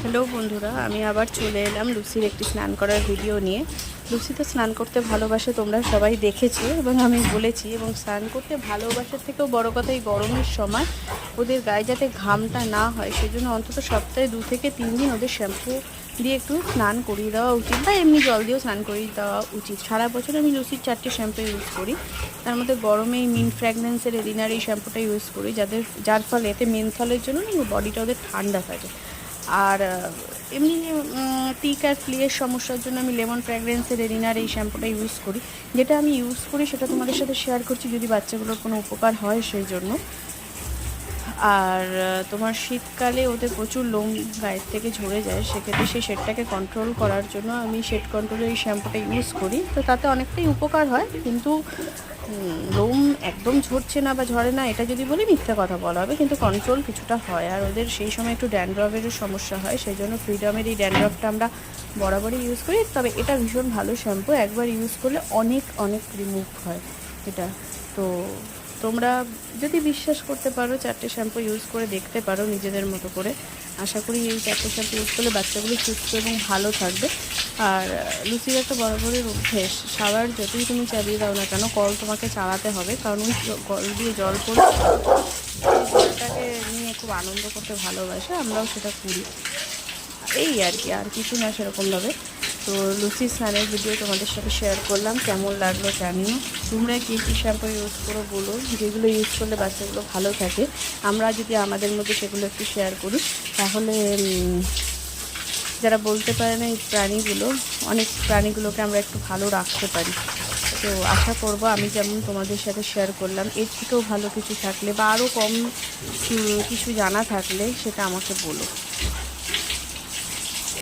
Hello বন্ধুরা, আমি আবার চলে এলাম লুসির একটি স্নান করার ভিডিও নিয়ে। লুসি তো স্নান করতে ভালোবাসে, তোমরা সবাই দেখেছো এবং আমি বলেছি। এবং স্নান করতে ভালোবাসার থেকেও বড় কথা, এই গরমের সময় ওদের গায়ে যাতে ঘামটা না হয় সেজন্য অন্তত সপ্তাহে 2 থেকে 3 দিন ওদের শ্যাম্পু দিয়ে একটু স্নান করিয়ে দেওয়া উচিত, বা এমনি জল দিয়েও স্নান করিয়ে দেওয়া উচিত। সারা বছর আমি লুসির 4টে শ্যাম্পু ইউজ করি। তার মধ্যে গরমে এই মিন্ট ফ্র্যাগনেন্সের এরিনার এই শ্যাম্পুটা ইউজ করি, যার ফলে এতে মেনথলের জন্য বডিটা ওদের ঠান্ডা থাকে। আর এমনি টিক আর ফ্লিয়ের সমস্যার জন্য আমি লেমন ফ্র্যাগরেন্সের এরিনার এই শ্যাম্পুটা ইউজ করি। যেটা আমি ইউজ করি সেটা তোমাদের সাথে শেয়ার করছি, যদি বাচ্চাগুলোর কোনো উপকার হয় সেই জন্য। আর তোমার শীতকালে ওদের প্রচুর লোম গায়ের থেকে ঝরে যায়, সেক্ষেত্রে সেই শেডটাকে কন্ট্রোল করার জন্য আমি শেড কন্ট্রোলের এই শ্যাম্পুটা ইউজ করি। তো তাতে অনেকটাই উপকার হয়, কিন্তু লোম একদম ঝরছে না বা ঝরে না এটা যদি বলি মিথ্যা কথা বলা হবে, কিন্তু কন্ট্রোল কিছুটা হয়। আর ওদের সেই সময় একটু ড্যান্ড্রফেরও সমস্যা হয়, সেই জন্য ফ্রিডমের এই ড্যান্ড্রফটা আমরা বরাবরই ইউজ করি। তবে এটা ভীষণ ভালো শ্যাম্পু, একবার ইউজ করলে অনেক অনেক রিমুভ হয় এটা। তো তোমরা যদি বিশ্বাস করতে পারো 4টে শ্যাম্পু ইউজ করে দেখতে পারো নিজেদের মতো করে। আশা করি এই 4টে শ্যাম্পু ইউজ করলে বাচ্চাগুলো সুস্থ এবং ভালো থাকবে। আর লুচির একটা বরাবরের অভ্যেস, শাওয়ার যতই তুমি চালিয়ে দাও না কেন, কল তোমাকে চালাতে হবে, কারণ ওই কল দিয়ে জল পড়ে জলটাকে নিয়ে খুব আনন্দ করতে ভালোবাসে, আমরাও সেটা করি। এই আর কি, আর কিছু না সেরকমভাবে। তো লুচি স্নানের ভিডিও তোমাদের সাথে শেয়ার করলাম, কেমন লাগলো জানিও। তোমরা কী কী শ্যাম্পু ইউজ করো বলো, যেগুলো ইউজ করলে বাচ্চাগুলো ভালো থাকে। আমরা যদি আমাদের মধ্যে সেগুলো একটু শেয়ার করি, তাহলে যারা বলতে পারে না এই প্রাণীগুলো, অনেক প্রাণীগুলোকে আমরা একটু ভালো রাখতে পারি। তো আশা করব আমি যেমন তোমাদের সাথে শেয়ার করলাম, এর থেকেও ভালো কিছু থাকলে বা আরও কম কিছু জানা থাকলে সেটা আমাকে বলো।